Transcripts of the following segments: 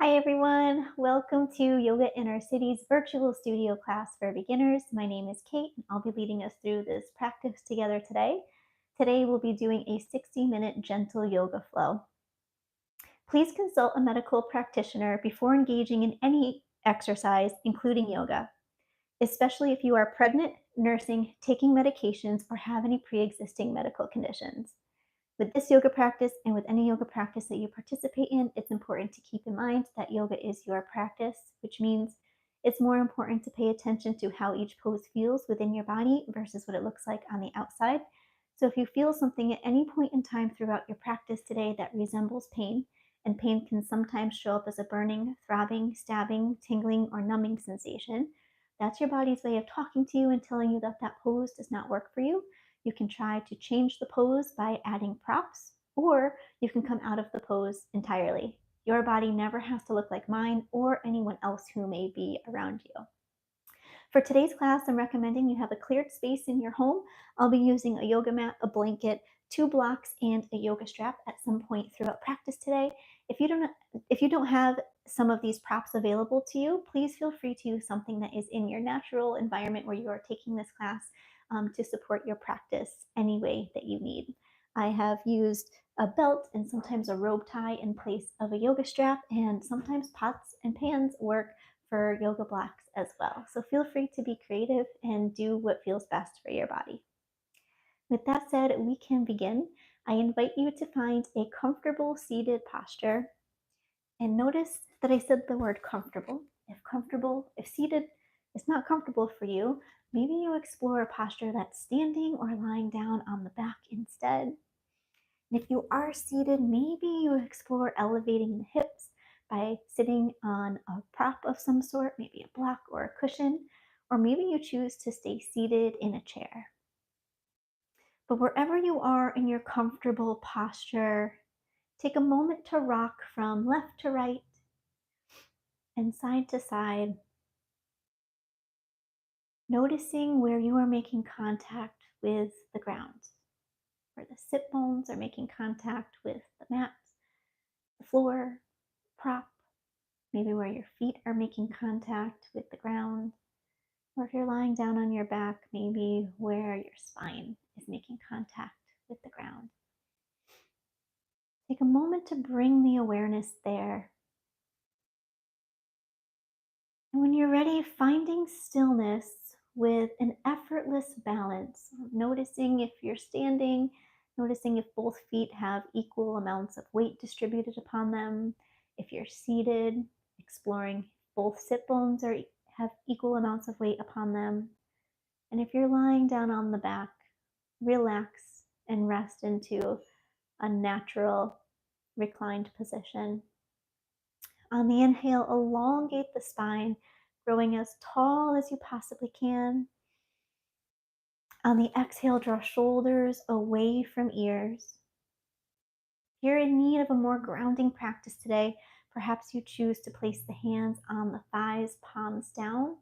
Hi everyone, welcome to Yoga in Our City's virtual studio class for beginners. My name is Kate and I'll be leading us through this practice together today. Today we'll be doing a 60-minute gentle yoga flow. Please consult a medical practitioner before engaging in any exercise, including yoga, especially if you are pregnant, nursing, taking medications, or have any pre-existing medical conditions. With this yoga practice and with any yoga practice that you participate in, it's important to keep in mind that yoga is your practice, which means it's more important to pay attention to how each pose feels within your body versus what it looks like on the outside. So if you feel something at any point in time throughout your practice today that resembles pain, and pain can sometimes show up as a burning, throbbing, stabbing, tingling, or numbing sensation, that's your body's way of talking to you and telling you that that pose does not work for you. You can try to change the pose by adding props, or you can come out of the pose entirely. Your body never has to look like mine or anyone else who may be around you. For today's class, I'm recommending you have a cleared space in your home. I'll be using a yoga mat, a blanket, two blocks, and a yoga strap at some point throughout practice today. If you don't have some of these props available to you, please feel free to use something that is in your natural environment where you are taking this class to support your practice any way that you need. I have used a belt and sometimes a robe tie in place of a yoga strap, and sometimes pots and pans work for yoga blocks as well. So feel free to be creative and do what feels best for your body. With that said, we can begin. I invite you to find a comfortable seated posture, and notice that I said the word comfortable. If seated is not comfortable for you, maybe you explore a posture that's standing or lying down on the back instead. And if you are seated, maybe you explore elevating the hips by sitting on a prop of some sort, maybe a block or a cushion, or maybe you choose to stay seated in a chair. But wherever you are in your comfortable posture, take a moment to rock from left to right and side to side, noticing where you are making contact with the ground, where the sit bones are making contact with the mat, the floor, prop, maybe where your feet are making contact with the ground, or if you're lying down on your back, maybe where your spine is making contact with the ground. Take a moment to bring the awareness there. And when you're ready, finding stillness with an effortless balance, noticing if you're standing, noticing if both feet have equal amounts of weight distributed upon them. If you're seated, exploring if both sit bones have equal amounts of weight upon them. And if you're lying down on the back, relax and rest into a natural reclined position. On the inhale, elongate the spine, growing as tall as you possibly can. On the exhale, draw shoulders away from ears. If you're in need of a more grounding practice today, perhaps you choose to place the hands on the thighs, palms down.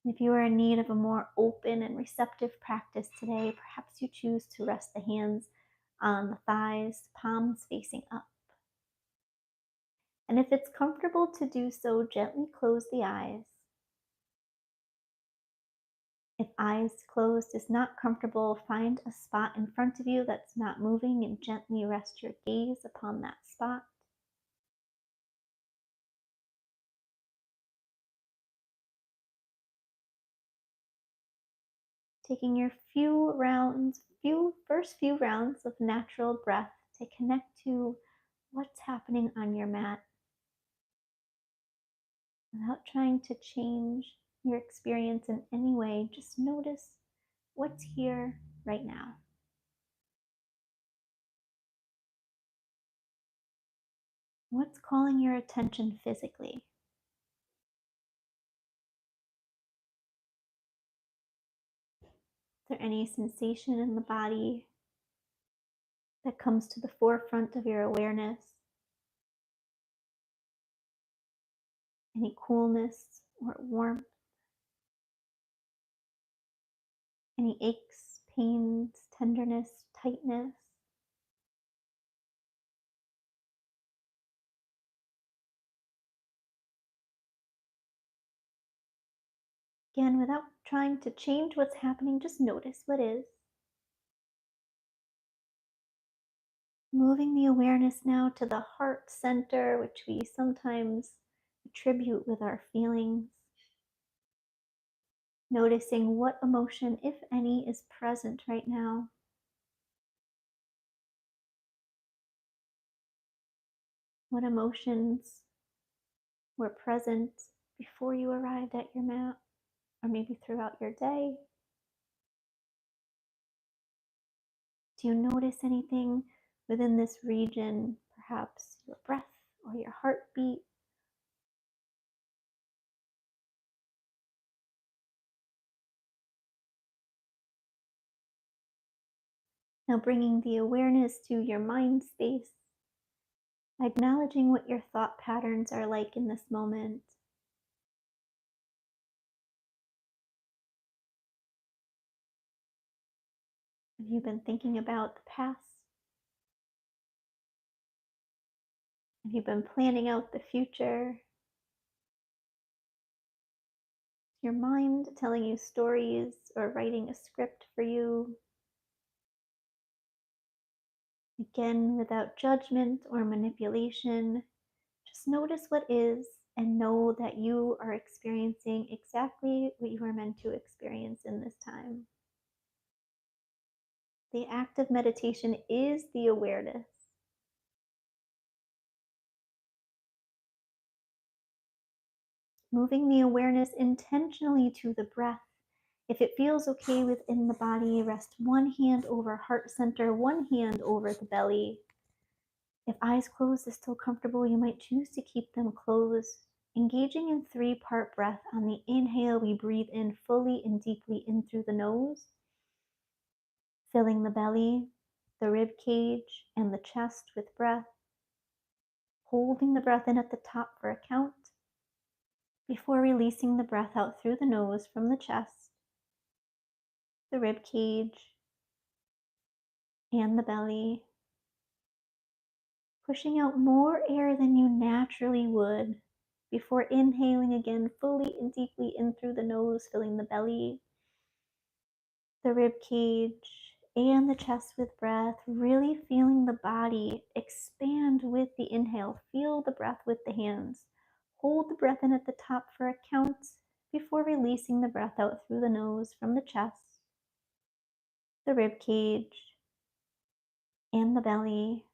And if you are in need of a more open and receptive practice today, perhaps you choose to rest the hands on the thighs, palms facing up. And if it's comfortable to do so, gently close the eyes. If eyes closed is not comfortable, find a spot in front of you that's not moving and gently rest your gaze upon that spot. Taking your first few rounds of natural breath to connect to what's happening on your mat without trying to change your experience in any way. Just notice what's here right now. What's calling your attention physically? Is there any sensation in the body that comes to the forefront of your awareness? Any coolness or warmth? Any aches, pains, tenderness, tightness? Again, without trying to change what's happening, just notice what is. Moving the awareness now to the heart center, which we sometimes attribute with our feelings. Noticing what emotion, if any, is present right now. What emotions were present before you arrived at your mat, or maybe throughout your day. Do you notice anything within this region, perhaps your breath or your heartbeat? Now bringing the awareness to your mind space, acknowledging what your thought patterns are like in this moment. Have you been thinking about the past? Have you been planning out the future? Your mind telling you stories or writing a script for you? Again, without judgment or manipulation, just notice what is and know that you are experiencing exactly what you are meant to experience in this time. The act of meditation is the awareness. Moving the awareness intentionally to the breath. If it feels okay within the body, rest one hand over heart center, one hand over the belly. If eyes closed is still comfortable, you might choose to keep them closed. Engaging in 3-part breath. On the inhale, we breathe in fully and deeply in through the nose, filling the belly, the rib cage, and the chest with breath. Holding the breath in at the top for a count before releasing the breath out through the nose from the chest, the rib cage, and the belly. Pushing out more air than you naturally would before inhaling again fully and deeply in through the nose, filling the belly, the rib cage, and the chest with breath, really feeling the body expand with the inhale. Feel the breath with the hands. Hold the breath in at the top for a count before releasing the breath out through the nose from the chest, the rib cage, and the belly.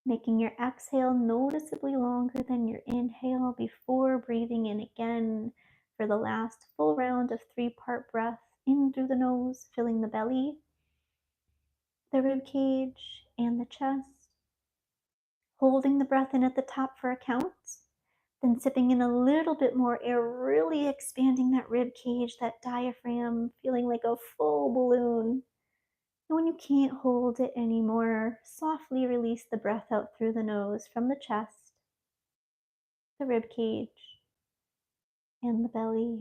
Making your exhale noticeably longer than your inhale before breathing in again for the last full round of 3-part breath in through the nose, filling the belly, the rib cage, and the chest. Holding the breath in at the top for a count, then sipping in a little bit more air, really expanding that rib cage, that diaphragm, feeling like a full balloon. And when you can't hold it anymore, softly release the breath out through the nose from the chest, the rib cage, and the belly.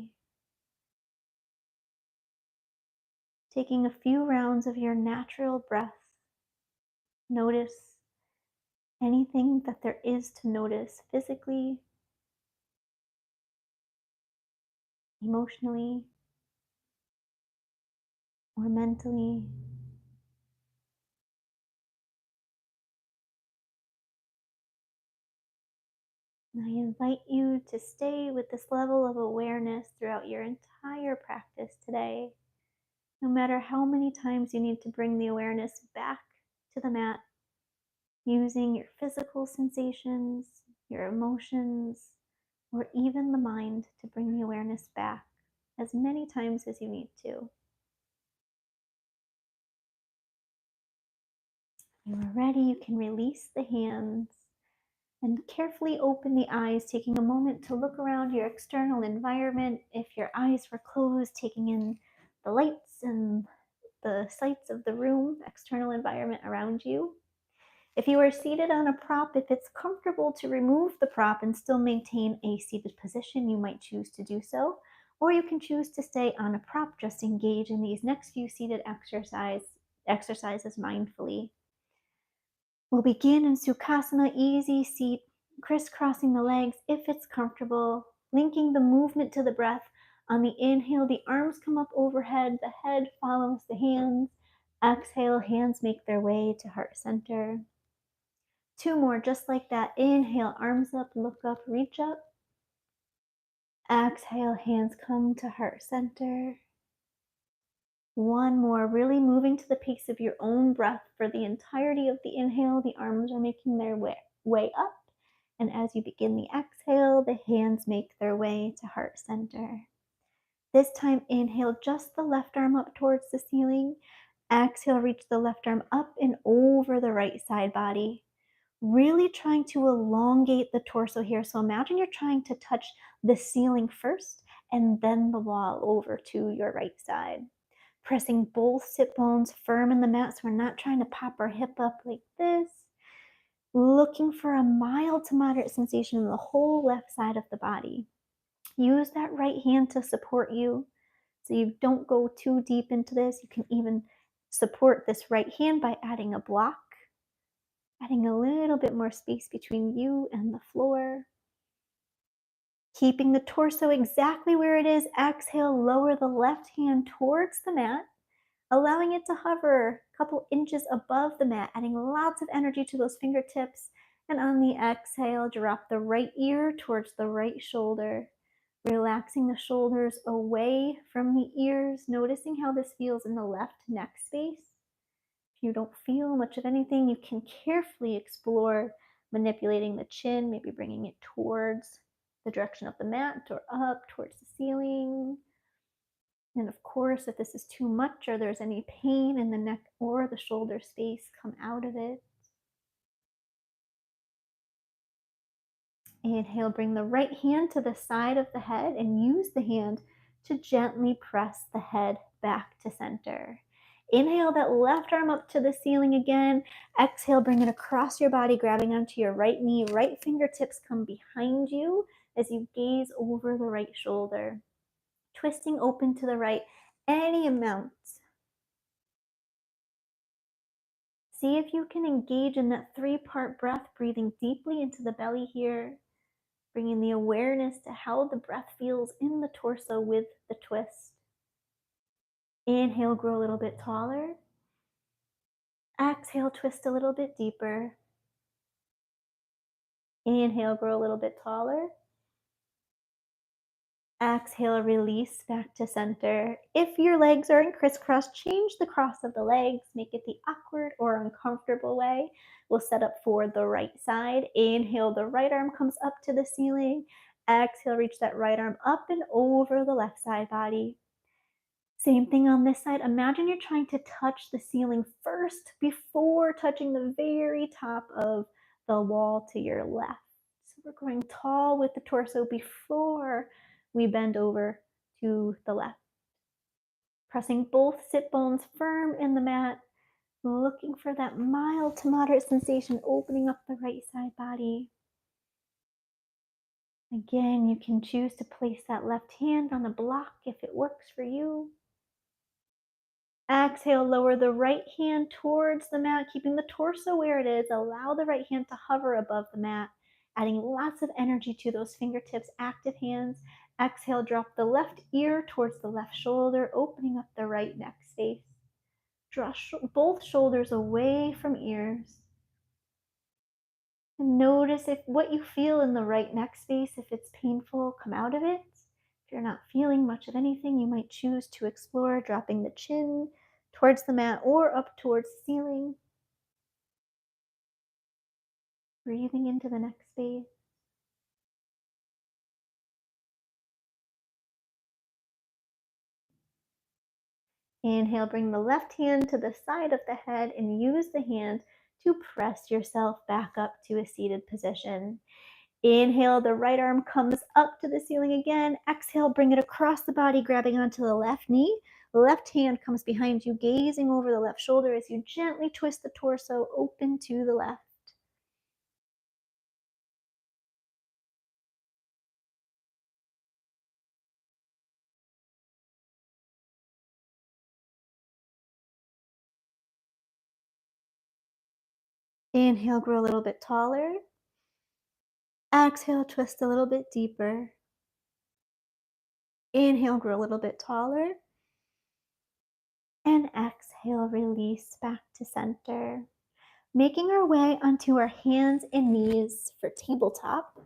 Taking a few rounds of your natural breath, notice anything that there is to notice physically, emotionally, or mentally. And I invite you to stay with this level of awareness throughout your entire practice today. No matter how many times you need to bring the awareness back to the mat, using your physical sensations, your emotions, or even the mind to bring the awareness back as many times as you need to. When you are ready, you can release the hands and carefully open the eyes, taking a moment to look around your external environment. If your eyes were closed, taking in the lights and the sights of the room, external environment around you. If you are seated on a prop, if it's comfortable to remove the prop and still maintain a seated position, you might choose to do so. Or you can choose to stay on a prop, just engage in these next few seated exercises mindfully. We'll begin in Sukhasana, easy seat, crisscrossing the legs if it's comfortable, linking the movement to the breath, On the inhale, the arms come up overhead, the head follows the hands. Exhale, hands make their way to heart center. Two more, just like that. Inhale, arms up, look up, reach up. Exhale, hands come to heart center. One more, really moving to the pace of your own breath for the entirety of the inhale. The arms are making their way up. And as you begin the exhale, the hands make their way to heart center. This time, inhale just the left arm up towards the ceiling. Exhale, reach the left arm up and over the right side body. Really trying to elongate the torso here. So imagine you're trying to touch the ceiling first and then the wall over to your right side. Pressing both sit bones firm in the mat so we're not trying to pop our hip up like this. Looking for a mild to moderate sensation in the whole left side of the body. Use that right hand to support you so you don't go too deep into this. You can even support this right hand by adding a block, adding a little bit more space between you and the floor. Keeping the torso exactly where it is, exhale, lower the left hand towards the mat, allowing it to hover a couple inches above the mat, adding lots of energy to those fingertips. And on the exhale, drop the right ear towards the right shoulder, relaxing the shoulders away from the ears, noticing how this feels in the left neck space. If you don't feel much of anything, you can carefully explore manipulating the chin, maybe bringing it towards the direction of the mat or up towards the ceiling. And of course, if this is too much or there's any pain in the neck or the shoulder space, come out of it. Inhale, bring the right hand to the side of the head and use the hand to gently press the head back to center. Inhale that left arm up to the ceiling again. Exhale, bring it across your body, grabbing onto your right knee. Right fingertips come behind you as you gaze over the right shoulder. Twisting open to the right any amount. See if you can engage in that three-part breath, breathing deeply into the belly here, bringing the awareness to how the breath feels in the torso with the twist. Inhale, grow a little bit taller. Exhale, twist a little bit deeper. Inhale, grow a little bit taller. Exhale, release back to center. If your legs are in crisscross, change the cross of the legs. Make it the awkward or uncomfortable way. We'll set up for the right side. Inhale, the right arm comes up to the ceiling. Exhale, reach that right arm up and over the left side body. Same thing on this side. Imagine you're trying to touch the ceiling first before touching the very top of the wall to your left. So we're going tall with the torso before we bend over to the left. Pressing both sit bones firm in the mat, looking for that mild to moderate sensation opening up the right side body. Again, you can choose to place that left hand on a block if it works for you. Exhale, lower the right hand towards the mat, keeping the torso where it is. Allow the right hand to hover above the mat, adding lots of energy to those fingertips, active hands. Exhale, drop the left ear towards the left shoulder, opening up the right neck space. Draw both shoulders away from ears. And notice if what you feel in the right neck space, if it's painful, come out of it. If you're not feeling much of anything, you might choose to explore dropping the chin towards the mat or up towards the ceiling. Breathing into the neck space. Inhale, bring the left hand to the side of the head and use the hand to press yourself back up to a seated position. Inhale, the right arm comes up to the ceiling again. Exhale, bring it across the body, grabbing onto the left knee. Left hand comes behind you, gazing over the left shoulder as you gently twist the torso open to the left. Inhale, grow a little bit taller. Exhale, twist a little bit deeper. Inhale, grow a little bit taller. And exhale, release back to center. Making our way onto our hands and knees for tabletop.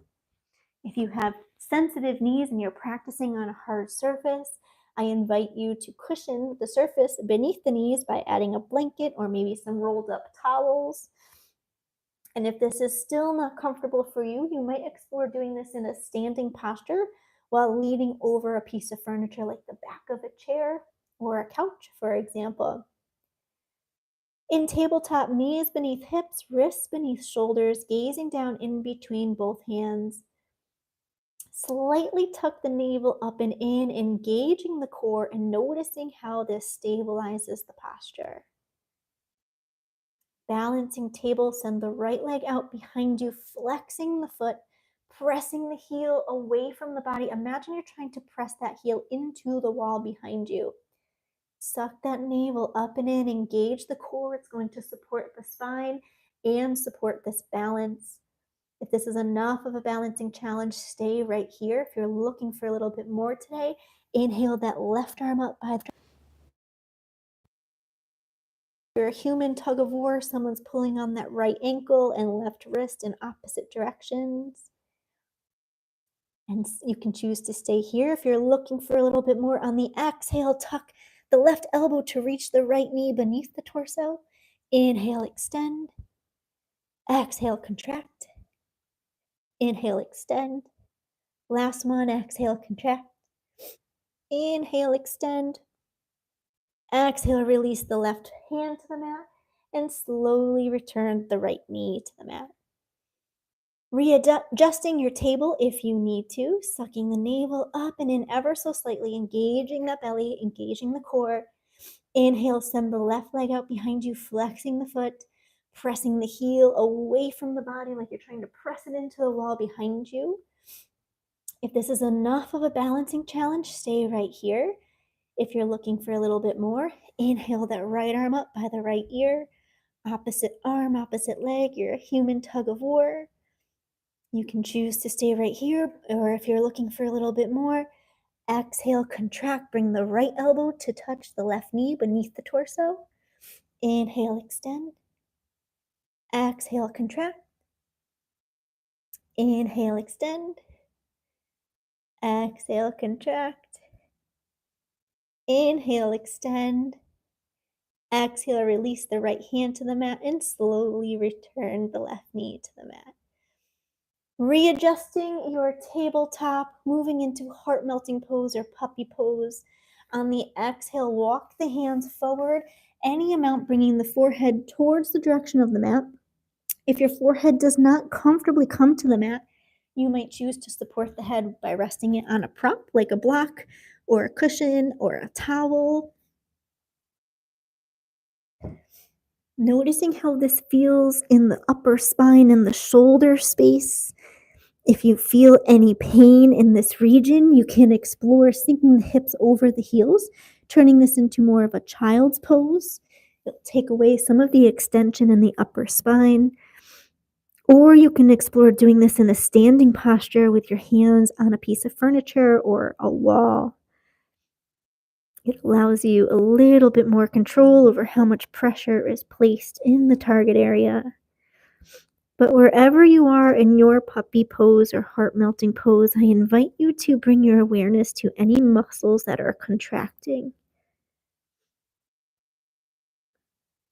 If you have sensitive knees and you're practicing on a hard surface, I invite you to cushion the surface beneath the knees by adding a blanket or maybe some rolled up towels. And if this is still not comfortable for you, you might explore doing this in a standing posture while leaning over a piece of furniture like the back of a chair or a couch, for example. In tabletop, knees beneath hips, wrists beneath shoulders, gazing down in between both hands. Slightly tuck the navel up and in, engaging the core and noticing how this stabilizes the posture. Balancing table, send the right leg out behind you, flexing the foot, pressing the heel away from the body. Imagine you're trying to press that heel into the wall behind you. Suck that navel up and in, engage the core. It's going to support the spine and support this balance. If this is enough of a balancing challenge, stay right here. If you're looking for a little bit more today, inhale that left arm up by the You're a human tug of war. Someone's pulling on that right ankle and left wrist in opposite directions. And you can choose to stay here. If you're looking for a little bit more on the exhale, tuck the left elbow to reach the right knee beneath the torso. Inhale, extend. Exhale, contract. Inhale, extend. Last one, exhale, contract. Inhale, extend. Exhale, release the left hand to the mat and slowly return the right knee to the mat. Readjusting your table if you need to, sucking the navel up and in ever so slightly, engaging that belly, engaging the core. Inhale, send the left leg out behind you, flexing the foot, pressing the heel away from the body like you're trying to press it into the wall behind you. If this is enough of a balancing challenge, stay right here. If you're looking for a little bit more, inhale that right arm up by the right ear, opposite arm, opposite leg. You're a human tug of war. You can choose to stay right here, or if you're looking for a little bit more, exhale, contract, bring the right elbow to touch the left knee beneath the torso. Inhale, extend. Exhale, contract. Inhale, extend. Exhale, contract. Inhale, extend. Exhale, release the right hand to the mat and slowly return the left knee to the mat. Readjusting your tabletop, moving into heart melting pose or puppy pose. On the exhale, walk the hands forward, any amount bringing the forehead towards the direction of the mat. If your forehead does not comfortably come to the mat, you might choose to support the head by resting it on a prop like a block or a cushion or a towel. Noticing how this feels in the upper spine and the shoulder space. If you feel any pain in this region, you can explore sinking the hips over the heels, turning this into more of a child's pose. It'll take away some of the extension in the upper spine. Or you can explore doing this in a standing posture with your hands on a piece of furniture or a wall. It allows you a little bit more control over how much pressure is placed in the target area. But wherever you are in your puppy pose or heart-melting pose, I invite you to bring your awareness to any muscles that are contracting.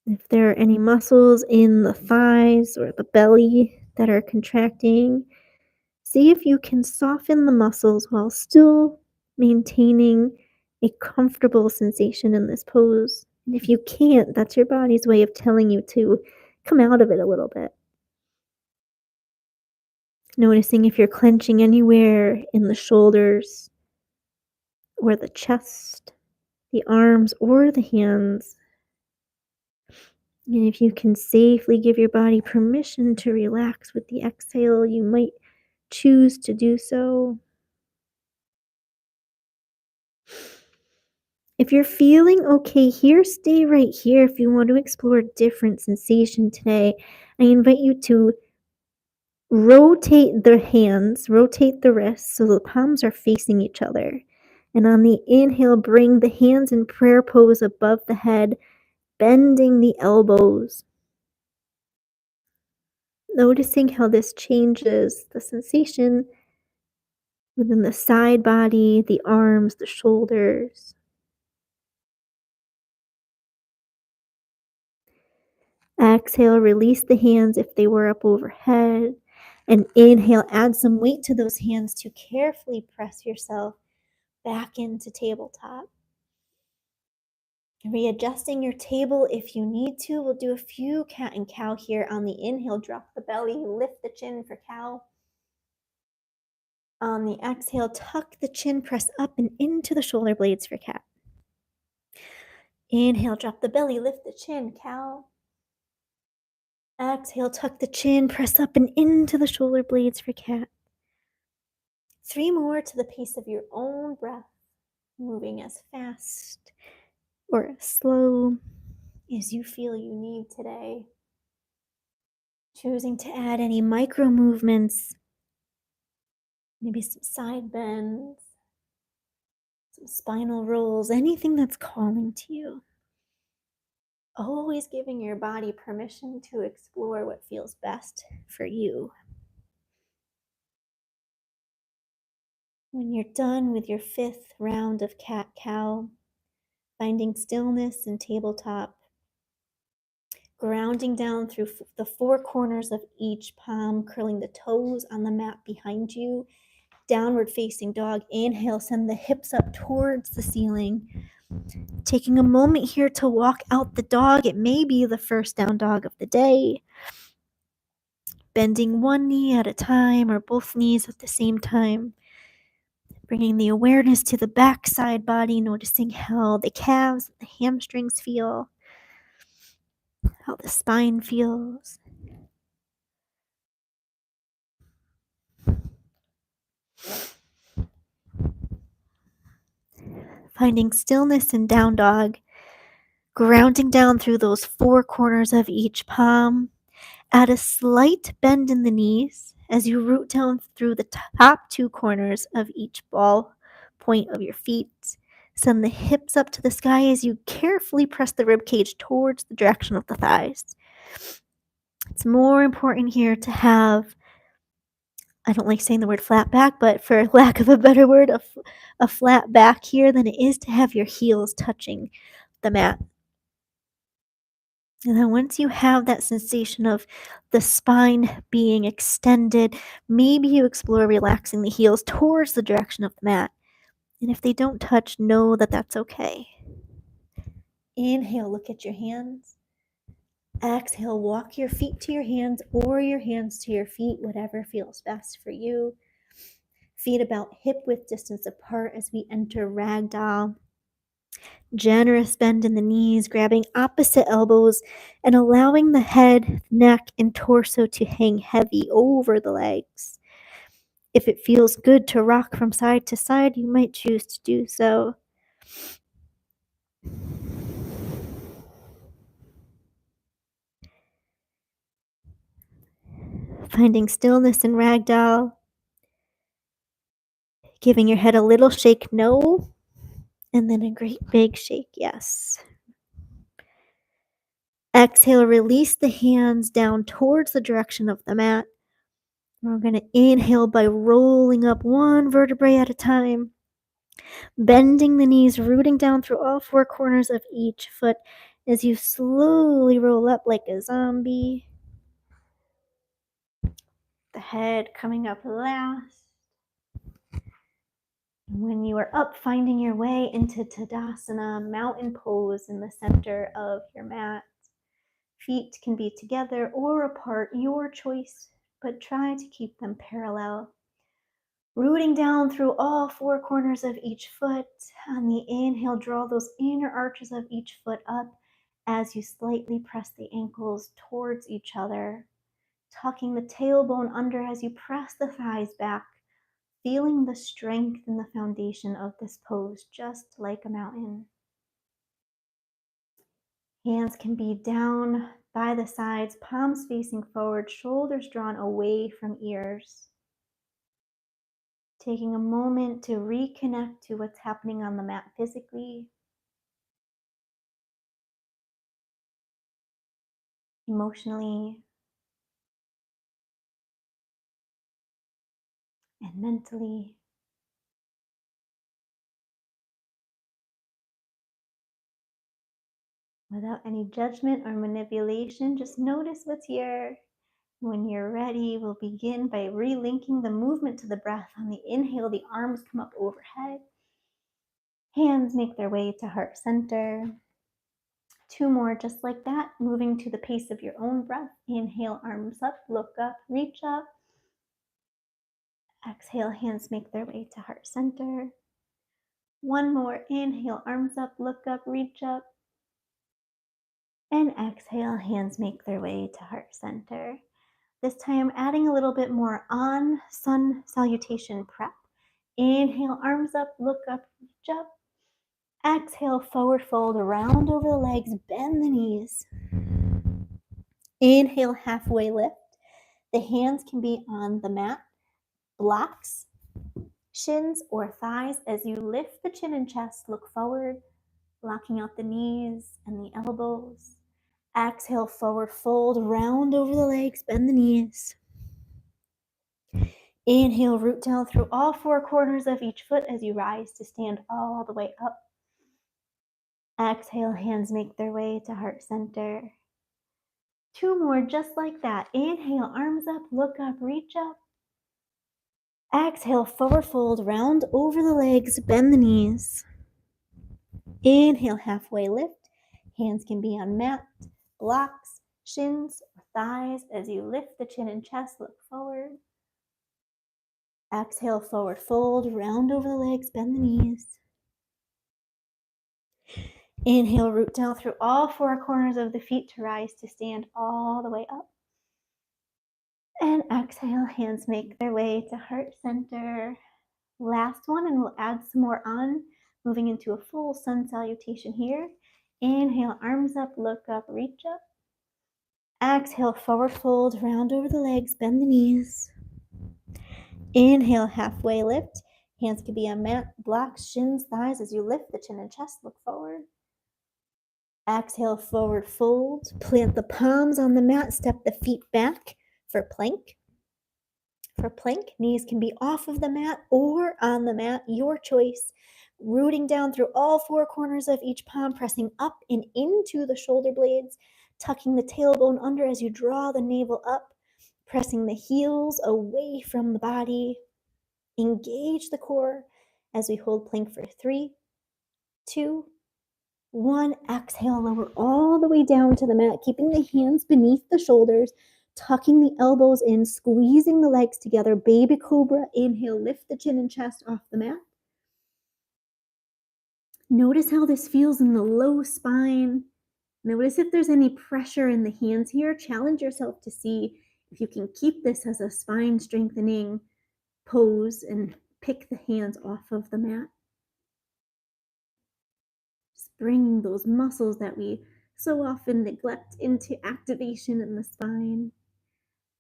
If there are any muscles in the thighs or the belly that are contracting, see if you can soften the muscles while still maintaining a comfortable sensation in this pose. And if you can't, that's your body's way of telling you to come out of it a little bit. Noticing if you're clenching anywhere in the shoulders or the chest, the arms or the hands. And if you can safely give your body permission to relax with the exhale, you might choose to do so. If you're feeling okay here, stay right here. If you want to explore a different sensation today, I invite you to rotate the hands, rotate the wrists so the palms are facing each other. And on the inhale, bring the hands in prayer pose above the head, bending the elbows. Noticing how this changes the sensation within the side body, the arms, the shoulders. Exhale, release the hands if they were up overhead. And inhale, add some weight to those hands to carefully press yourself back into tabletop. Readjusting your table if you need to. We'll do a few cat and cow here. On the inhale, drop the belly, lift the chin for cow. On the exhale, tuck the chin, press up and into the shoulder blades for cat. Inhale, drop the belly, lift the chin, cow. Exhale, tuck the chin, press up and into the shoulder blades for cat. 3 more to the pace of your own breath, moving as fast or as slow as you feel you need today. Choosing to add any micro movements, maybe some side bends, some spinal rolls, anything that's calling to you. Always giving your body permission to explore what feels best for you. When you're done with your 5th round of cat-cow, finding stillness in tabletop, grounding down through the 4 corners of each palm, curling the toes on the mat behind you, downward facing dog. Inhale, send the hips up towards the ceiling. Taking a moment here to walk out the dog. It may be the first down dog of the day. Bending one knee at a time or both knees at the same time. Bringing the awareness to the backside body, noticing how the calves, the hamstrings feel, how the spine feels. Finding stillness in down dog, grounding down through those 4 corners of each palm. Add a slight bend in the knees as you root down through the top 2 corners of each ball point of your feet. Send the hips up to the sky as you carefully press the rib cage towards the direction of the thighs. It's more important here to have, I don't like saying the word flat back, but for lack of a better word, a flat back here than it is to have your heels touching the mat. And then once you have that sensation of the spine being extended, maybe you explore relaxing the heels towards the direction of the mat. And if they don't touch, know that that's okay. Inhale, look at your hands. Exhale, walk your feet to your hands or your hands to your feet, whatever feels best for you. Feet about hip width distance apart as we enter ragdoll. Generous bend in the knees, grabbing opposite elbows and allowing the head, neck, and torso to hang heavy over the legs. If it feels good to rock from side to side, you might choose to do so. Finding stillness in ragdoll. Giving your head a little shake, no, and then a great big shake, yes. Exhale, release the hands down towards the direction of the mat. We're going to inhale by rolling up 1 vertebrae at a time, bending the knees, rooting down through all 4 corners of each foot as you slowly roll up like a zombie. The head coming up last. When you are up, finding your way into Tadasana, mountain pose in the center of your mat. Feet can be together or apart, your choice, but try to keep them parallel. Rooting down through all 4 corners of each foot. On the inhale, draw those inner arches of each foot up as you slightly press the ankles towards each other. Tucking the tailbone under as you press the thighs back. Feeling the strength in the foundation of this pose, just like a mountain. Hands can be down by the sides, palms facing forward, shoulders drawn away from ears. Taking a moment to reconnect to what's happening on the mat physically, emotionally, and mentally. Without any judgment or manipulation, just notice what's here. When you're ready, we'll begin by relinking the movement to the breath. On the inhale, the arms come up overhead. Hands make their way to heart center. 2 more just like that, moving to the pace of your own breath. Inhale, arms up, look up, reach up. Exhale, hands make their way to heart center. 1 more, inhale, arms up, look up, reach up. And exhale, hands make their way to heart center. This time, adding a little bit more on sun salutation prep. Inhale, arms up, look up, reach up. Exhale, forward fold, around over the legs, bend the knees. Inhale, halfway lift. The hands can be on the mat, blocks, shins, or thighs. As you lift the chin and chest, look forward, locking out the knees and the elbows. Exhale, forward fold, round over the legs, bend the knees. Inhale, root down through all 4 corners of each foot as you rise to stand all the way up. Exhale, hands make their way to heart center. 2 more just like that. Inhale, arms up, look up, reach up. Exhale, forward fold, round over the legs, bend the knees. Inhale, halfway lift. Hands can be on mat, blocks, shins, or thighs. As you lift the chin and chest, look forward. Exhale, forward fold, round over the legs, bend the knees. Inhale, root down through all 4 corners of the feet to rise to stand all the way up. And exhale, hands make their way to heart center. Last one, and we'll add some more on, moving into a full sun salutation here. Inhale, arms up, look up, reach up. Exhale, forward fold, round over the legs, bend the knees. Inhale, halfway lift. Hands can be on mat, blocks, shins, thighs. As you lift the chin and chest, look forward. Exhale, forward fold. Plant the palms on the mat, step the feet back for plank. For plank, knees can be off of the mat or on the mat, your choice. Rooting down through all 4 corners of each palm, pressing up and into the shoulder blades, tucking the tailbone under as you draw the navel up, pressing the heels away from the body. Engage the core as we hold plank for 3, 2, 1. Exhale, lower all the way down to the mat, keeping the hands beneath the shoulders, tucking the elbows in, squeezing the legs together. Baby cobra. Inhale, lift the chin and chest off the mat. Notice how this feels in the low spine. Notice if there's any pressure in the hands here. Challenge yourself to see if you can keep this as a spine strengthening pose and pick the hands off of the mat. Just bringing those muscles that we so often neglect into activation in the spine.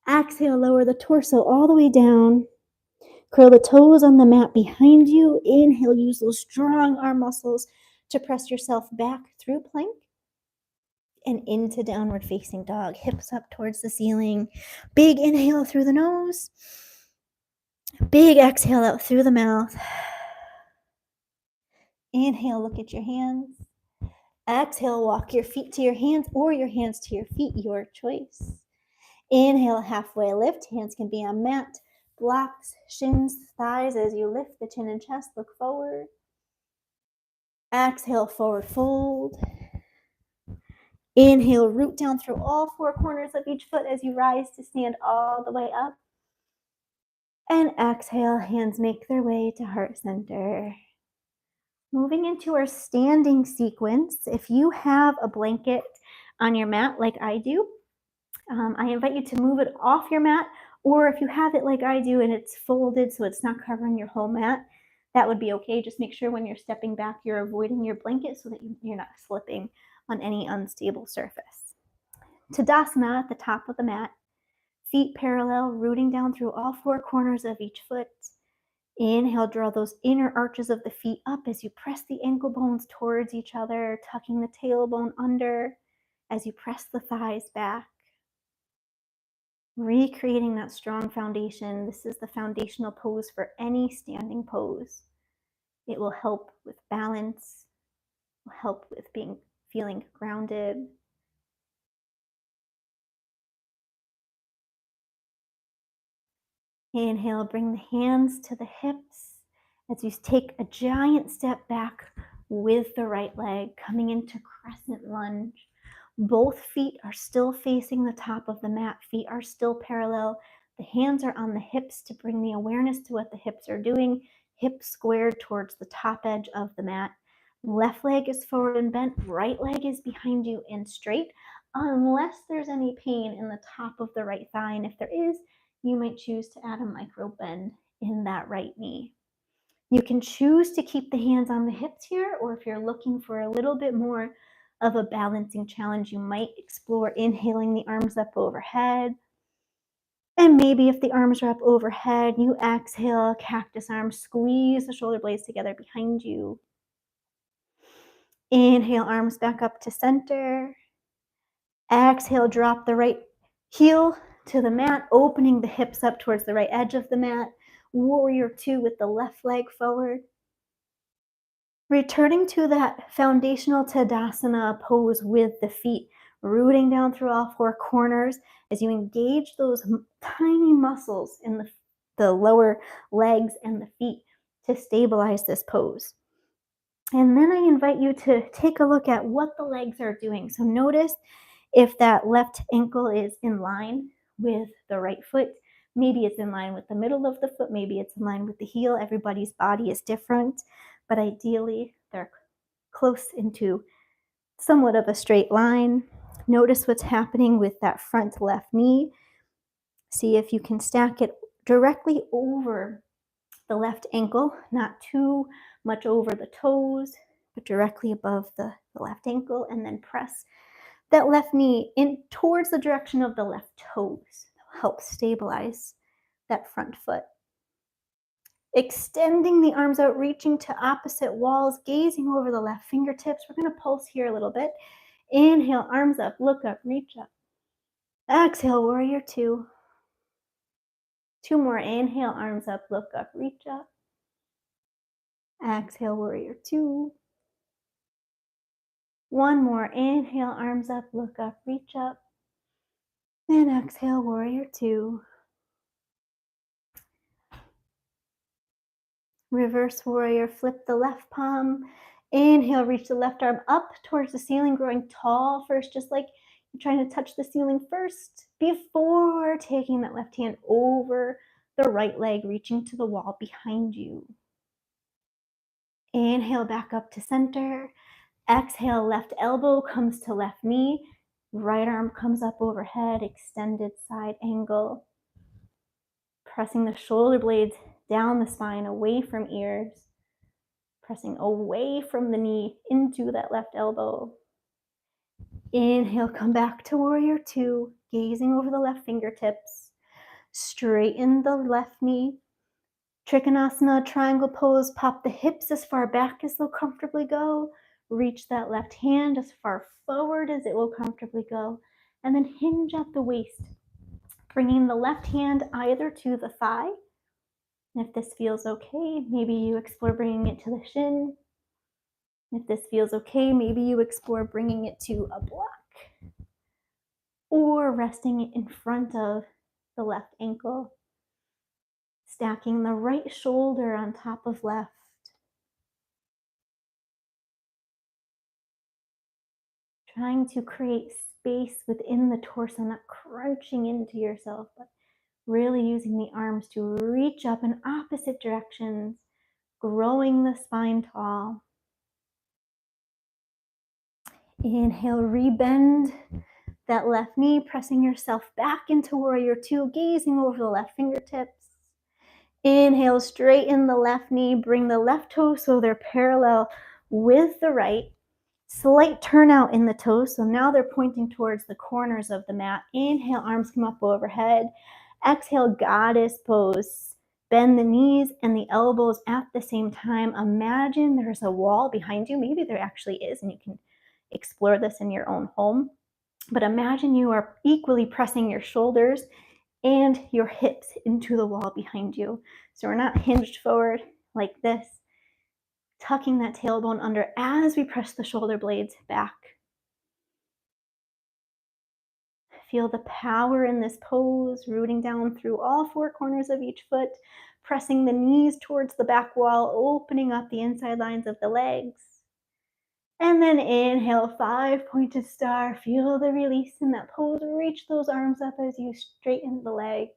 Exhale, lower the torso all the way down. Curl the toes on the mat behind you. Inhale, use those strong arm muscles to press yourself back through plank and into downward facing dog. Hips up towards the ceiling. Big inhale through the nose. Big exhale out through the mouth. Inhale, look at your hands. Exhale, walk your feet to your hands or your hands to your feet, your choice. Inhale, halfway lift. Hands can be on mat, blocks, shins, thighs. As you lift the chin and chest, look forward. Exhale, forward fold. Inhale, root down through all 4 corners of each foot as you rise to stand all the way up. And exhale, hands make their way to heart center. Moving into our standing sequence, if you have a blanket on your mat like I do, I invite you to move it off your mat, or if you have it like I do and it's folded so it's not covering your whole mat, that would be okay. Just make sure when you're stepping back, you're avoiding your blanket so that you're not slipping on any unstable surface. Tadasana at the top of the mat, feet parallel, rooting down through all 4 corners of each foot. Inhale, draw those inner arches of the feet up as you press the ankle bones towards each other, tucking the tailbone under as you press the thighs back. Recreating that strong foundation. This is the foundational pose for any standing pose. It will help with balance, will help with feeling grounded. Inhale, bring the hands to the hips as you take a giant step back with the right leg, coming into crescent lunge. Both feet are still facing the top of the mat. Feet are still parallel. The hands are on the hips to bring the awareness to what the hips are doing. Hips squared towards the top edge of the mat. Left leg is forward and bent. Right leg is behind you and straight, unless there's any pain in the top of the right thigh. And if there is, you might choose to add a micro bend in that right knee. You can choose to keep the hands on the hips here, or if you're looking for a little bit more of a balancing challenge, you might explore inhaling the arms up overhead. And maybe if the arms are up overhead, you exhale, cactus arms, squeeze the shoulder blades together behind you. Inhale, arms back up to center. Exhale, drop the right heel to the mat, opening the hips up towards the right edge of the mat. Warrior two with the left leg forward. Returning to that foundational Tadasana pose with the feet, rooting down through all four corners as you engage those tiny muscles in the lower legs and the feet to stabilize this pose. And then I invite you to take a look at what the legs are doing. So notice if that left ankle is in line with the right foot. Maybe it's in line with the middle of the foot, maybe it's in line with the heel. Everybody's body is different, but ideally they're close into somewhat of a straight line. Notice what's happening with that front left knee. See if you can stack it directly over the left ankle, not too much over the toes, but directly above the left ankle, and then press that left knee in towards the direction of the left toes. That'll help stabilize that front foot. Extending the arms out, reaching to opposite walls, gazing over the left fingertips. We're going to pulse here a little bit. Inhale, arms up, look up, reach up. Exhale, warrior two. Two more. Inhale, arms up, look up, reach up. Exhale, warrior two. One more. Inhale, arms up, look up, reach up. And exhale, warrior two. Reverse warrior, flip the left palm. Inhale, reach the left arm up towards the ceiling, growing tall first, just like you're trying to touch the ceiling first before taking that left hand over the right leg, reaching to the wall behind you. Inhale, back up to center. Exhale, left elbow comes to left knee. Right arm comes up overhead, extended side angle. Pressing the shoulder blades down the spine, away from ears. Pressing away from the knee into that left elbow. Inhale, come back to warrior two, gazing over the left fingertips. Straighten the left knee. Trikonasana, triangle pose, pop the hips as far back as they'll comfortably go. Reach that left hand as far forward as it will comfortably go. And then hinge at the waist, bringing the left hand either to the thigh. And if this feels okay, maybe you explore bringing it to the shin. If this feels okay, maybe you explore bringing it to a block or resting it in front of the left ankle. Stacking the right shoulder on top of left. Trying to create space within the torso, not crunching into yourself, but really using the arms to reach up in opposite directions, growing the spine tall. Inhale, rebend that left knee, pressing yourself back into warrior two, gazing over the left fingertips. Inhale, straighten the left knee, bring the left toes so they're parallel with the right. Slight turnout in the toes, so now they're pointing towards the corners of the mat. Inhale, arms come up overhead. Exhale, goddess pose. Bend the knees and the elbows at the same time. Imagine there's a wall behind you. Maybe there actually is, and you can explore this in your own home. But imagine you are equally pressing your shoulders and your hips into the wall behind you. So we're not hinged forward like this, tucking that tailbone under as we press the shoulder blades back. Feel the power in this pose, rooting down through all four corners of each foot, pressing the knees towards the back wall, opening up the inside lines of the legs. And then inhale, 5-pointed star. Feel the release in that pose. Reach those arms up as you straighten the legs.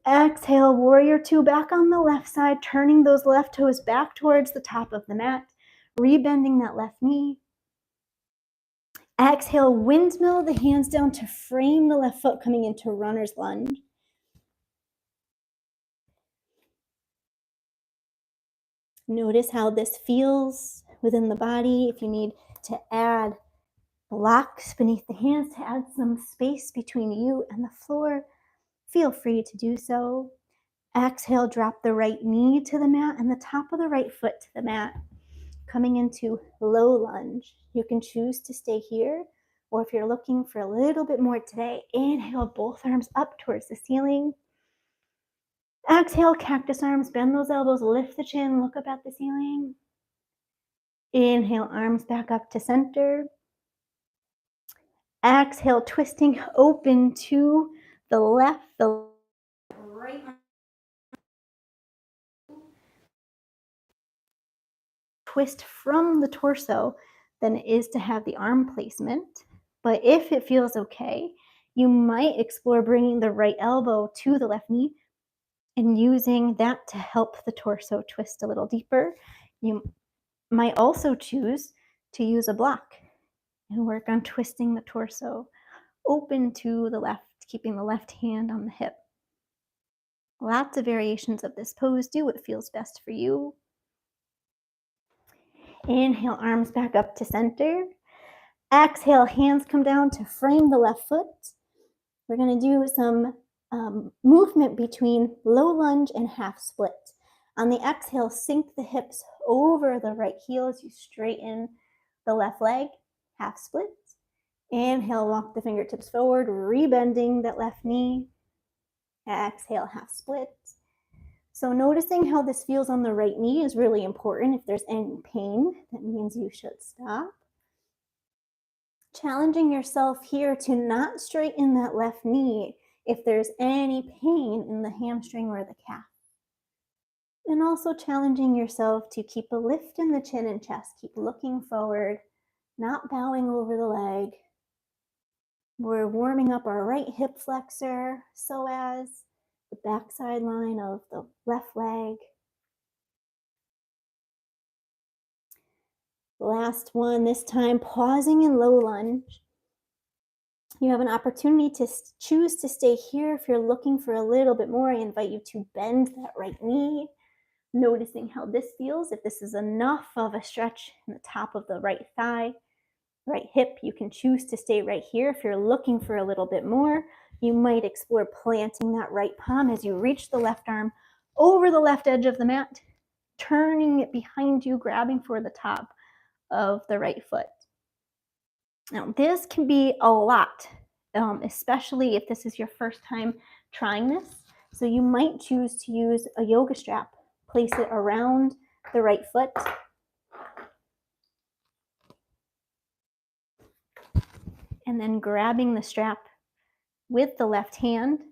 Exhale, warrior two, back on the left side, turning those left toes back towards the top of the mat, rebending that left knee. Exhale, windmill the hands down to frame the left foot, coming into runner's lunge. Notice how this feels within the body. If you need to add blocks beneath the hands to add some space between you and the floor, feel free to do so. Exhale, drop the right knee to the mat and the top of the right foot to the mat, coming into low lunge. You can choose to stay here, or if you're looking for a little bit more today, inhale, both arms up towards the ceiling. Exhale, cactus arms, bend those elbows, lift the chin, look up at the ceiling. Inhale, arms back up to center. Exhale, twisting open to the left, the right arm. Twist from the torso than it is to have the arm placement. But if it feels okay, you might explore bringing the right elbow to the left knee and using that to help the torso twist a little deeper. You might also choose to use a block and work on twisting the torso open to the left, keeping the left hand on the hip. Lots of variations of this pose. Do what feels best for you. Inhale, arms back up to center. Exhale, hands come down to frame the left foot. We're going to do some movement between low lunge and half split. On the exhale, sink the hips over the right heel as you straighten the left leg, half split. Inhale, walk the fingertips forward, rebending that left knee. Exhale, half split. So noticing how this feels on the right knee is really important. If there's any pain, that means you should stop. Challenging yourself here to not straighten that left knee if there's any pain in the hamstring or the calf. And also challenging yourself to keep a lift in the chin and chest. Keep looking forward, not bowing over the leg. We're warming up our right hip flexor, psoas, the backside line of the left leg. Last one, this time pausing in low lunge. You have an opportunity to choose to stay here. If you're looking for a little bit more, I invite you to bend that right knee, noticing how this feels. If this is enough of a stretch in the top of the right thigh, right hip, you can choose to stay right here. If you're looking for a little bit more, you might explore planting that right palm as you reach the left arm over the left edge of the mat, turning it behind you, grabbing for the top of the right foot. Now, this can be a lot, especially if this is your first time trying this. So you might choose to use a yoga strap. Place it around the right foot. And then grabbing the strap with the left hand.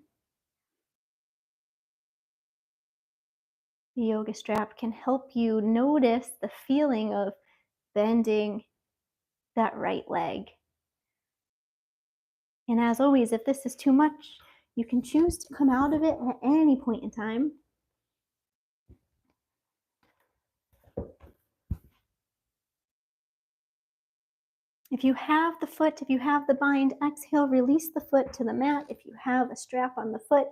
The yoga strap can help you notice the feeling of bending that right leg. And as always, if this is too much, you can choose to come out of it at any point in time. If you have the foot, if you have the bind, exhale, release the foot to the mat. If you have a strap on the foot,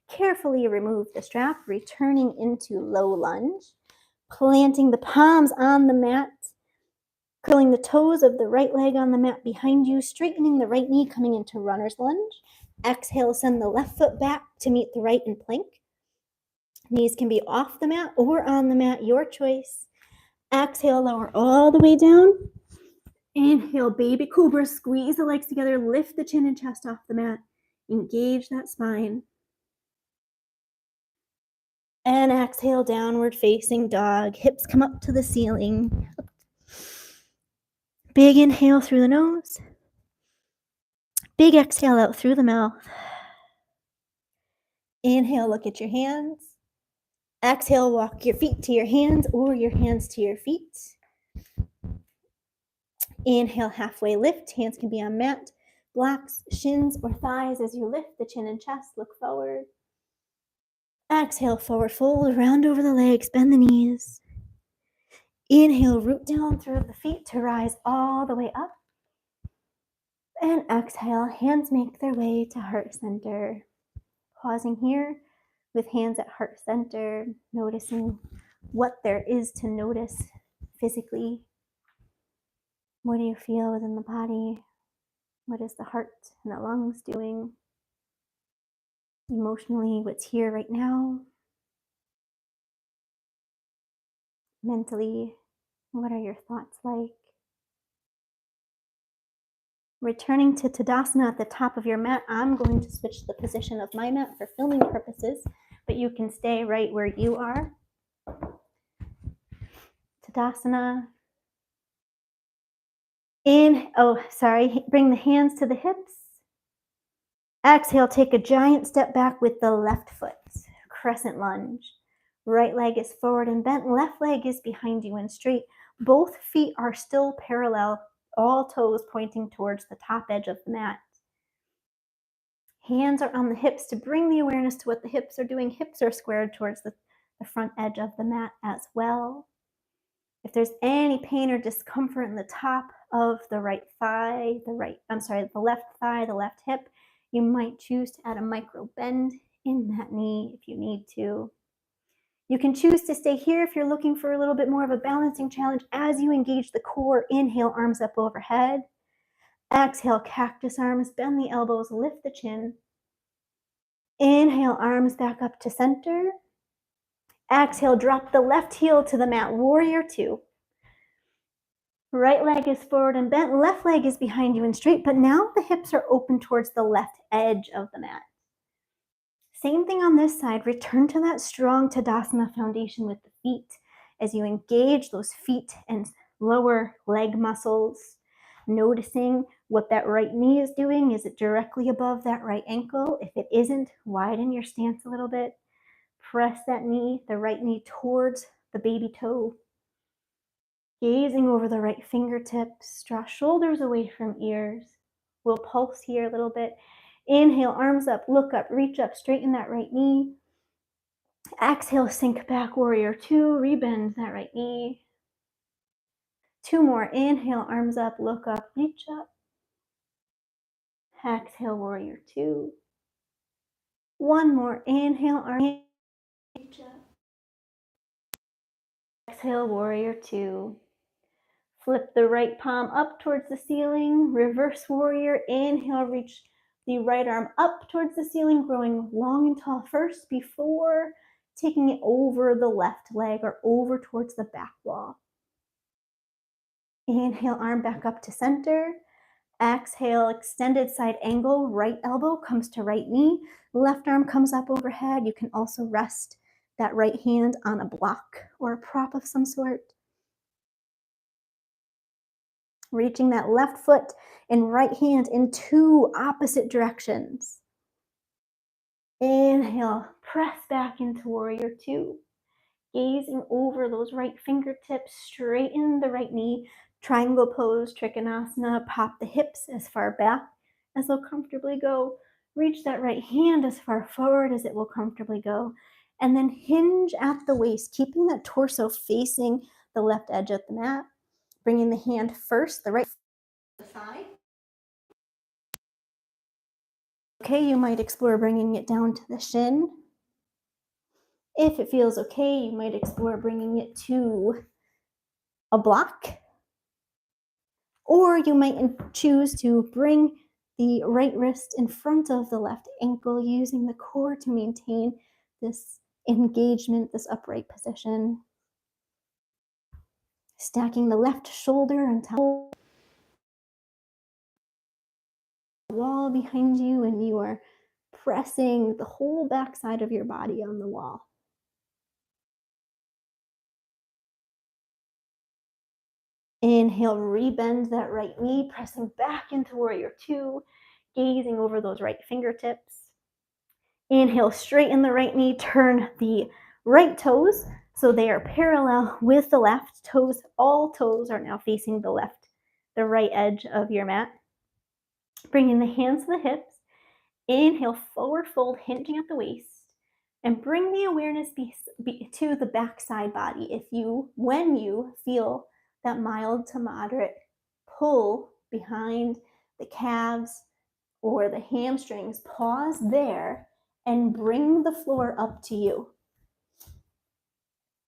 carefully remove the strap, returning into low lunge, planting the palms on the mat, curling the toes of the right leg on the mat behind you, straightening the right knee, coming into runner's lunge. Exhale, send the left foot back to meet the right in plank. Knees can be off the mat or on the mat, your choice. Exhale, lower all the way down. Inhale, baby cobra, squeeze the legs together, lift the chin and chest off the mat. Engage that spine. And exhale, downward facing dog. Hips come up to the ceiling. Big inhale through the nose. Big exhale out through the mouth. Inhale, look at your hands. Exhale, walk your feet to your hands or your hands to your feet. Inhale, halfway lift. Hands can be on mat, blocks, shins, or thighs as you lift the chin and chest. Look forward. Exhale, forward fold, round over the legs, bend the knees. Inhale, root down through the feet to rise all the way up. And exhale, hands make their way to heart center. Pausing here with hands at heart center, noticing what there is to notice physically. What do you feel within the body? What is the heart and the lungs doing? Emotionally, what's here right now? Mentally, what are your thoughts like? Returning to Tadasana at the top of your mat, I'm going to switch the position of my mat for filming purposes, but you can stay right where you are. Tadasana. Bring the hands to the hips. Exhale, take a giant step back with the left foot. Crescent lunge. Right leg is forward and bent, left leg is behind you and straight. Both feet are still parallel, all toes pointing towards the top edge of the mat. Hands are on the hips to bring the awareness to what the hips are doing. Hips are squared towards the front edge of the mat as well. If there's any pain or discomfort in the top of the right thigh, the left thigh, the left hip, you might choose to add a micro bend in that knee if you need to. You can choose to stay here if you're looking for a little bit more of a balancing challenge as you engage the core. Inhale, arms up overhead. Exhale, cactus arms, bend the elbows, lift the chin. Inhale, arms back up to center. Exhale, drop the left heel to the mat, warrior two. Right leg is forward and bent, left leg is behind you and straight, but now the hips are open towards the left edge of the mat. Same thing on this side, return to that strong Tadasana foundation with the feet as you engage those feet and lower leg muscles, noticing what that right knee is doing. Is it directly above that right ankle? If it isn't, widen your stance a little bit. Press that knee, the right knee towards the baby toe. Gazing over the right fingertips, draw shoulders away from ears. We'll pulse here a little bit. Inhale, arms up, look up, reach up, straighten that right knee. Exhale, sink back, warrior two, rebend that right knee. Two more, inhale, arms up, look up, reach up. Exhale, warrior two. One more, inhale, arms, reach up. Exhale, warrior two. Flip the right palm up towards the ceiling, reverse warrior, inhale, reach the right arm up towards the ceiling, growing long and tall first before taking it over the left leg or over towards the back wall. Inhale, arm back up to center. Exhale, extended side angle, right elbow comes to right knee, left arm comes up overhead. You can also rest that right hand on a block or a prop of some sort. Reaching that left foot and right hand in two opposite directions. Inhale, press back into warrior two. Gazing over those right fingertips, straighten the right knee, triangle pose, Trikonasana, pop the hips as far back as they'll comfortably go. Reach that right hand as far forward as it will comfortably go. And then hinge at the waist, keeping that torso facing the left edge of the mat. Bringing the hand first, the right thigh. Okay, you might explore bringing it down to the shin. If it feels okay, you might explore bringing it to a block. Or you might choose to bring the right wrist in front of the left ankle, using the core to maintain this engagement, this upright position. Stacking the left shoulder on top of the wall behind you, and you are pressing the whole backside of your body on the wall. Inhale, rebend that right knee, pressing back into warrior two, gazing over those right fingertips. Inhale, straighten the right knee, turn the right toes so they are parallel with the left toes. All toes are now facing the right edge of your mat. Bringing the hands to the hips. Inhale, forward fold, hinging at the waist, and bring the awareness to the backside body. When you feel that mild to moderate pull behind the calves or the hamstrings, pause there and bring the floor up to you.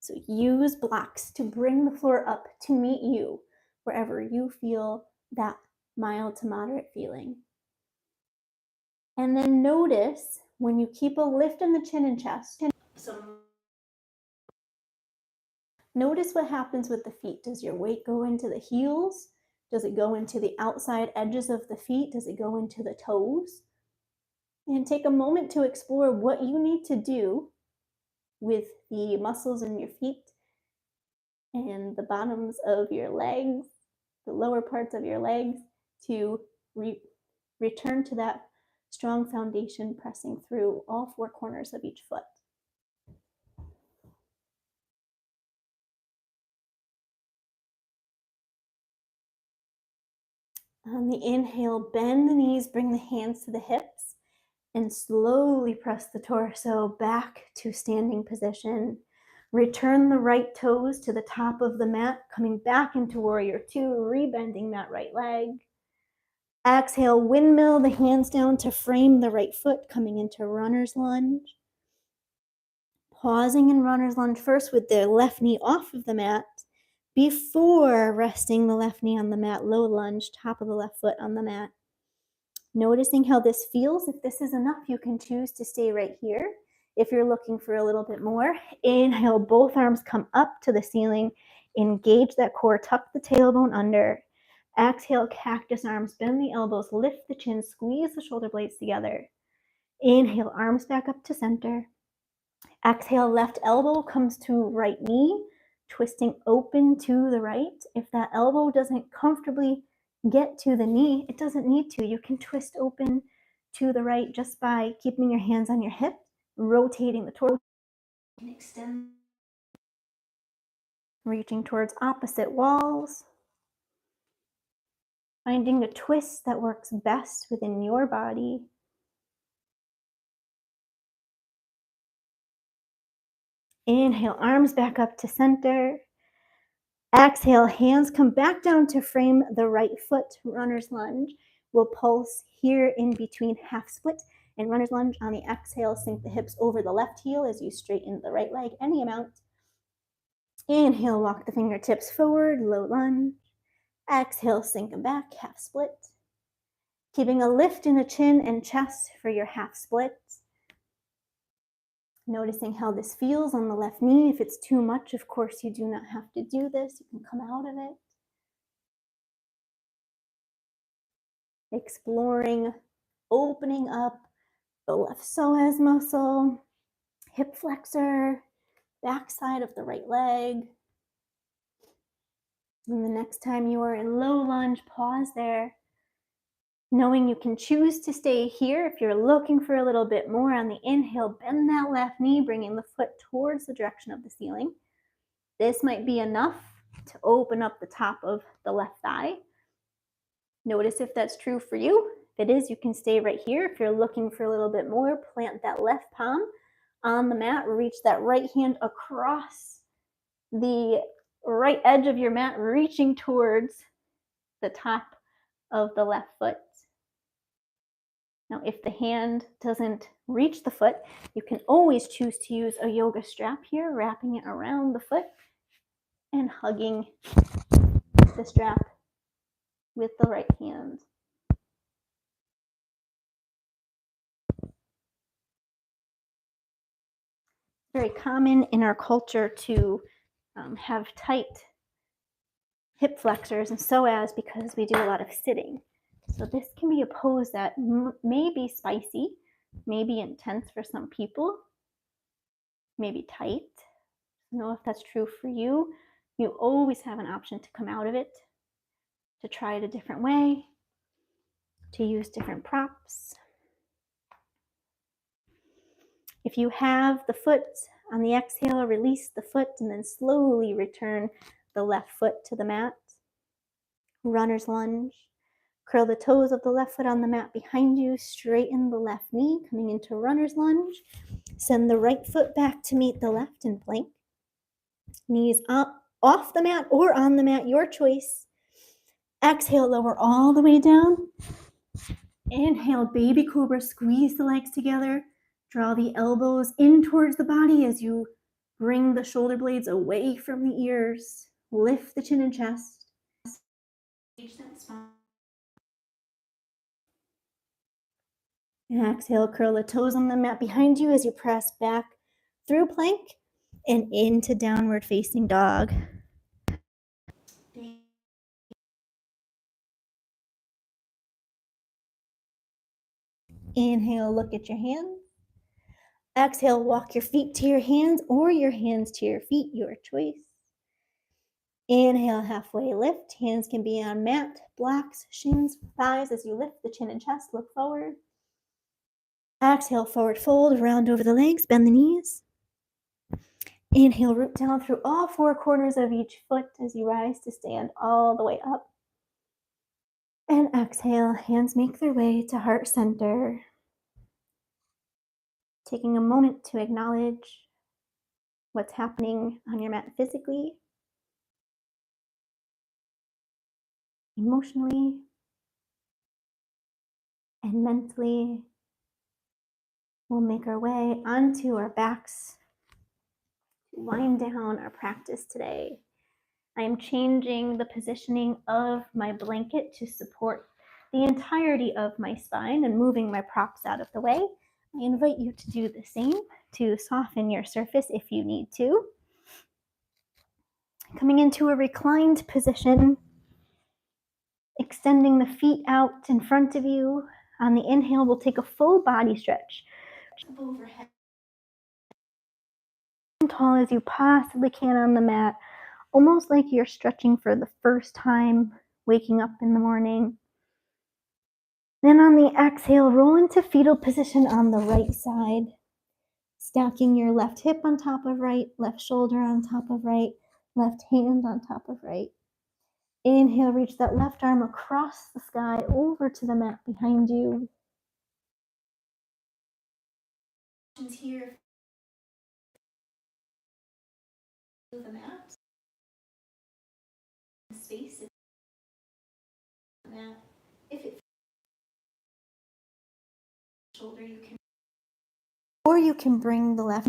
So use blocks to bring the floor up to meet you wherever you feel that mild to moderate feeling. And then notice when you keep a lift in the chin and chest. Notice what happens with the feet. Does your weight go into the heels? Does it go into the outside edges of the feet? Does it go into the toes? And take a moment to explore what you need to do with the muscles in your feet and the bottoms of your legs, the lower parts of your legs, to return to that strong foundation, pressing through all four corners of each foot. On the inhale, bend the knees, bring the hands to the hips, and slowly press the torso back to standing position. Return the right toes to the top of the mat, coming back into warrior two, rebending that right leg. Exhale, windmill the hands down to frame the right foot, coming into runner's lunge. Pausing in runner's lunge first with the left knee off of the mat before resting the left knee on the mat, low lunge, top of the left foot on the mat. Noticing how this feels. If this is enough, you can choose to stay right here. If you're looking for a little bit more, inhale, both arms come up to the ceiling. Engage that core, tuck the tailbone under. Exhale, cactus arms, bend the elbows, lift the chin, squeeze the shoulder blades together. Inhale, arms back up to center. Exhale, left elbow comes to right knee, twisting open to the right. If that elbow doesn't comfortably get to the knee, it doesn't need to. You can twist open to the right just by keeping your hands on your hip, rotating the torso, and extend, reaching towards opposite walls, finding a twist that works best within your body. Inhale, arms back up to center. Exhale, hands come back down to frame the right foot, runner's lunge. We'll pulse here in between half split and runner's lunge. On the exhale, sink the hips over the left heel as you straighten the right leg, any amount. Inhale, walk the fingertips forward, low lunge. Exhale, sink them back, half split. Keeping a lift in the chin and chest for your half split. Noticing how this feels on the left knee. If it's too much, of course, you do not have to do this. You can come out of it. Exploring, opening up the left psoas muscle, hip flexor, backside of the right leg. And the next time you are in low lunge, pause there. Knowing you can choose to stay here if you're looking for a little bit more. On the inhale, bend that left knee, bringing the foot towards the direction of the ceiling. This might be enough to open up the top of the left thigh. Notice if that's true for you. If it is, you can stay right here. If you're looking for a little bit more, plant that left palm on the mat. Reach that right hand across the right edge of your mat, reaching towards the top of the left foot. Now, if the hand doesn't reach the foot, you can always choose to use a yoga strap here, wrapping it around the foot and hugging the strap with the right hand. very common in our culture to have tight hip flexors and psoas because we do a lot of sitting. So this can be a pose that may be spicy, may be intense for some people, maybe tight. I don't know if that's true for you. You always have an option to come out of it, to try it a different way, to use different props. If you have the foot on the exhale, release the foot and then slowly return the left foot to the mat. Runner's lunge. Curl the toes of the left foot on the mat behind you. Straighten the left knee, coming into runner's lunge. Send the right foot back to meet the left in plank. Knees up, off the mat or on the mat, your choice. Exhale, lower all the way down. Inhale, baby cobra, squeeze the legs together. Draw the elbows in towards the body as you bring the shoulder blades away from the ears. Lift the chin and chest. Reach that spine. Exhale, curl the toes on the mat behind you as you press back through plank and into downward facing dog. Inhale, look at your hands. Exhale, walk your feet to your hands or your hands to your feet, your choice. Inhale, halfway lift. Hands can be on mat, blocks, shins, thighs as you lift the chin and chest, look forward. Exhale, forward fold, round over the legs, bend the knees. Inhale, root down through all four corners of each foot as you rise to stand all the way up. And exhale, hands make their way to heart center. Taking a moment to acknowledge what's happening on your mat physically, emotionally, and mentally. We'll make our way onto our backs to wind down our practice today. I am changing the positioning of my blanket to support the entirety of my spine and moving my props out of the way. I invite you to do the same, to soften your surface if you need to. Coming into a reclined position, extending the feet out in front of you. On the inhale, we'll take a full body stretch. Overhead. As tall as you possibly can on the mat, almost like you're stretching for the first time, waking up in the morning. Then on the exhale, roll into fetal position on the right side, stacking your left hip on top of right, left shoulder on top of right, left hand on top of right. Inhale, reach that left arm across the sky over to the mat behind you. Here, the mat, space the mat. If it shoulder, you can, or you can bring the left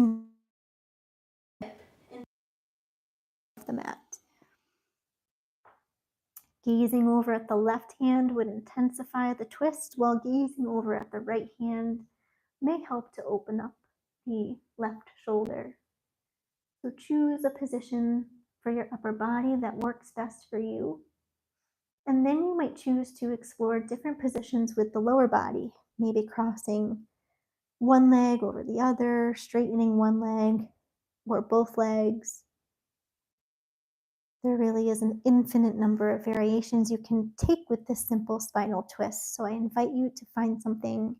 hip in the mat. Gazing over at the left hand would intensify the twist, while gazing over at the right hand may help to open up the left shoulder. So choose a position for your upper body that works best for you. And then you might choose to explore different positions with the lower body, maybe crossing one leg over the other, straightening one leg or both legs. There really is an infinite number of variations you can take with this simple spinal twist. So I invite you to find something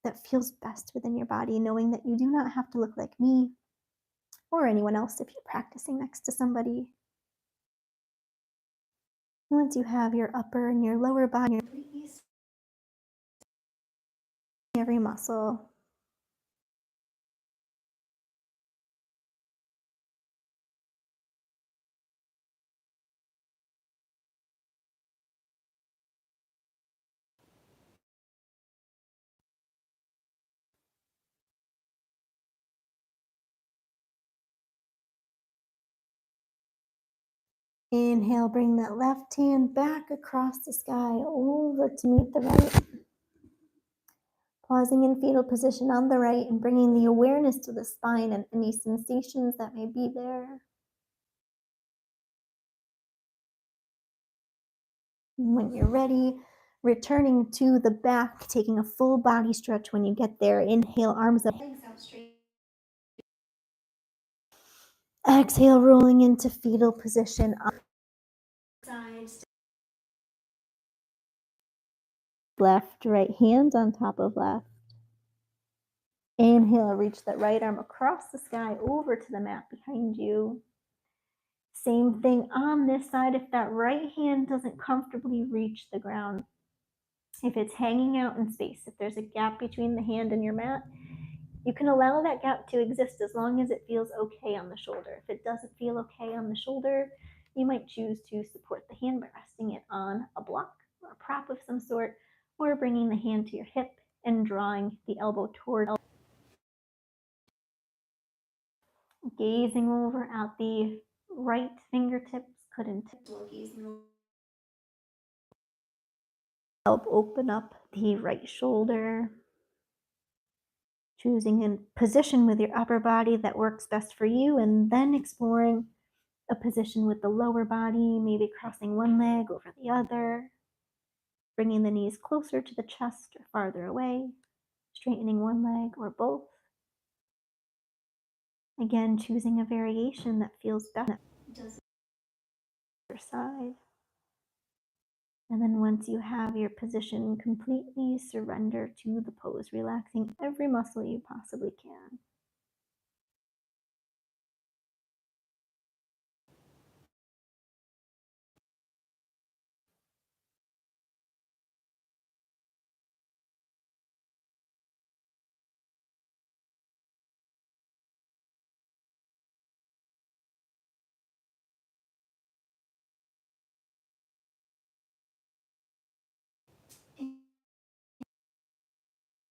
that feels best within your body, knowing that you do not have to look like me or anyone else if you're practicing next to somebody. Once you have your upper and your lower body, every muscle. Inhale, bring that left hand back across the sky over to meet the right. Pausing in fetal position on the right and bringing the awareness to the spine and any sensations that may be there. When you're ready, returning to the back, taking a full body stretch when you get there. Inhale, arms up, legs out straight. Exhale, rolling into fetal position. Sides. Left, right hand on top of left. Inhale, reach that right arm across the sky over to the mat behind you. Same thing on this side. If that right hand doesn't comfortably reach the ground, if it's hanging out in space, if there's a gap between the hand and your mat, you can allow that gap to exist as long as it feels okay on the shoulder. If it doesn't feel okay on the shoulder, you might choose to support the hand by resting it on a block or a prop of some sort, or bringing the hand to your hip and drawing the elbow toward, gazing over at the right fingertips, couldn't help open up the right shoulder. Choosing a position with your upper body that works best for you, and then exploring a position with the lower body, maybe crossing one leg over the other, bringing the knees closer to the chest or farther away, straightening one leg or both. Again, choosing a variation that feels best on your side. And then once you have your position, completely surrender to the pose, relaxing every muscle you possibly can.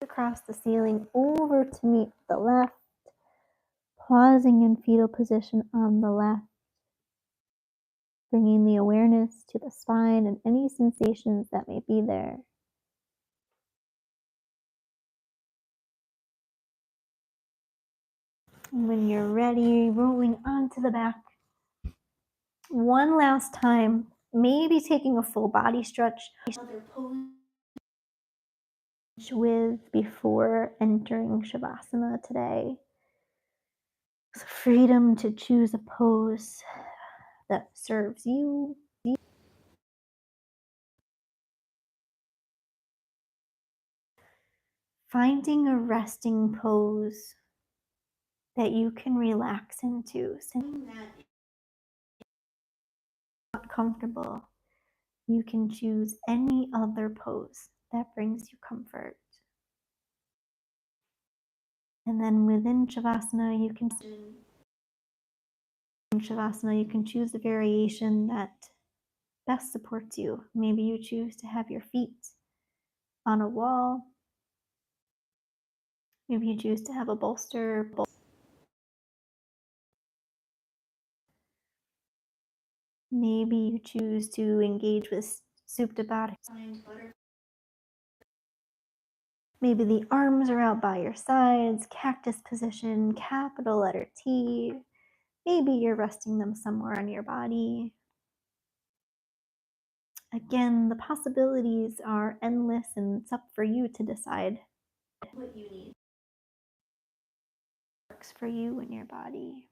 Across the ceiling over to meet the left, pausing in fetal position on the left, bringing the awareness to the spine and any sensations that may be there. And when you're ready, rolling onto the back. One last time, maybe taking a full body stretch with before entering Shavasana today. So freedom to choose a pose that serves you. Finding a resting pose that you can relax into. Saying that not comfortable, you can choose any other pose that brings you comfort. And then within Shavasana, you can choose a variation that best supports you. Maybe you choose to have your feet on a wall. Maybe you choose to have a bolster. Maybe you choose to engage with Supta Baddha. Maybe the arms are out by your sides, cactus position, capital letter T. Maybe you're resting them somewhere on your body. Again, the possibilities are endless, and it's up for you to decide what you need works for you and your body.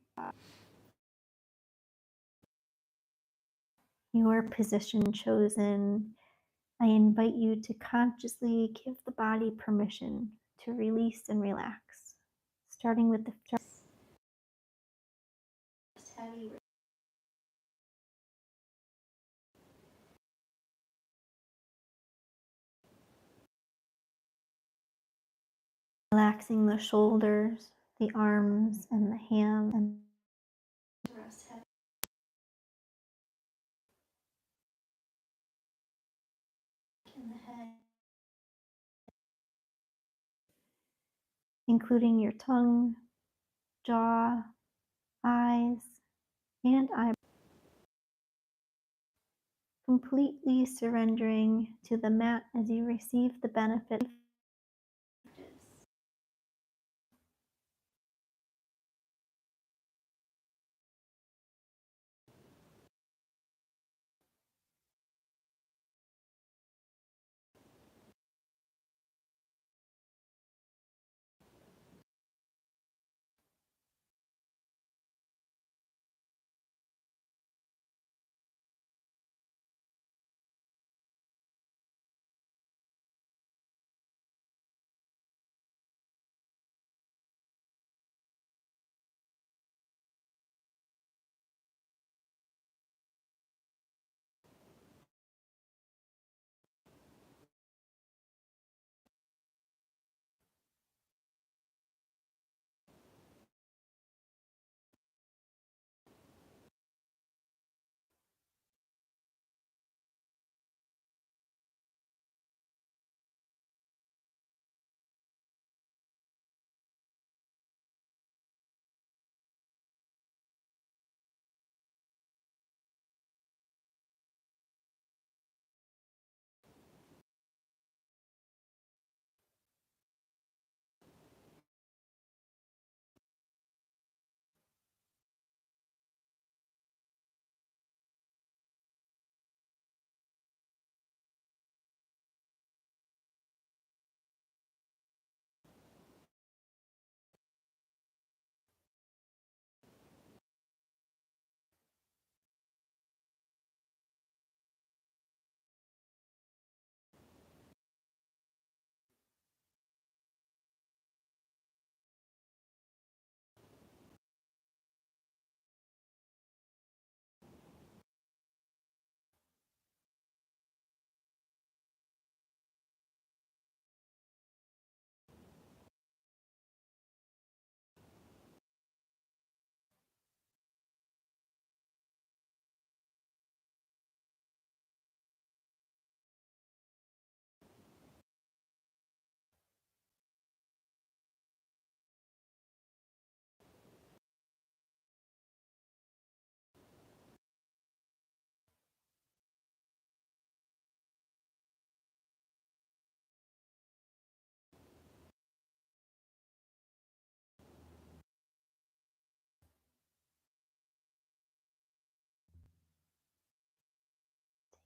Your position chosen, I invite you to consciously give the body permission to release and relax, starting with the heavy. Relaxing the shoulders, the arms, and the hands, and the head, including your tongue, jaw, eyes, and eyebrows. Completely surrendering to the mat as you receive the benefit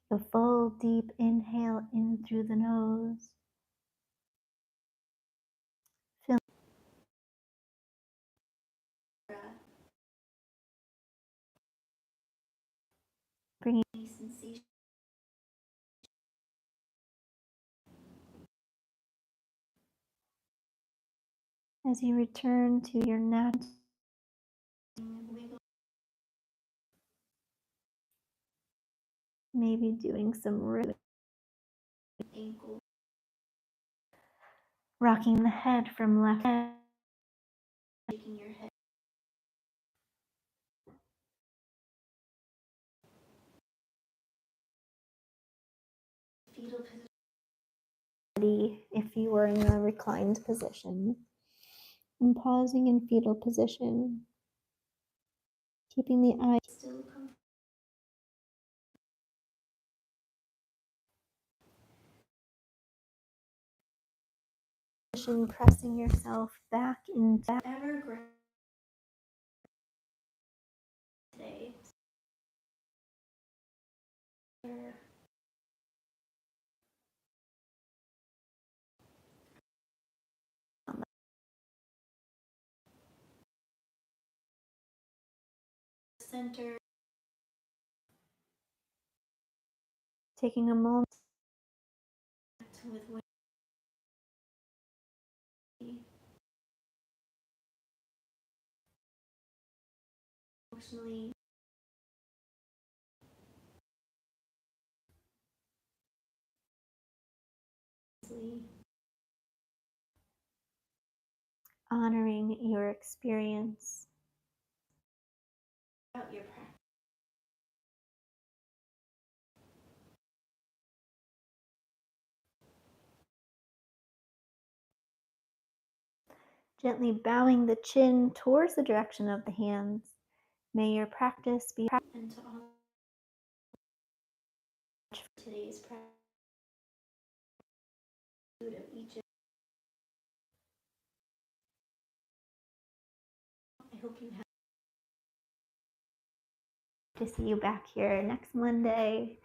The full deep inhale in through the nose. Feel bringing sensation as you return to your natural wiggle. Maybe doing some rhythm. Ankle. Rocking the head from left head. Shaking your head. Fetal position. If you were in a reclined position. And pausing in fetal position. Keeping the eyes still comfortable. Pressing yourself back into ever today. Center. Taking a moment with emotionally honoring your experience. About your practice. Gently bowing the chin towards the direction of the hands. May your practice be and to all for today's practice of each. I hope you have to see you back here next Monday.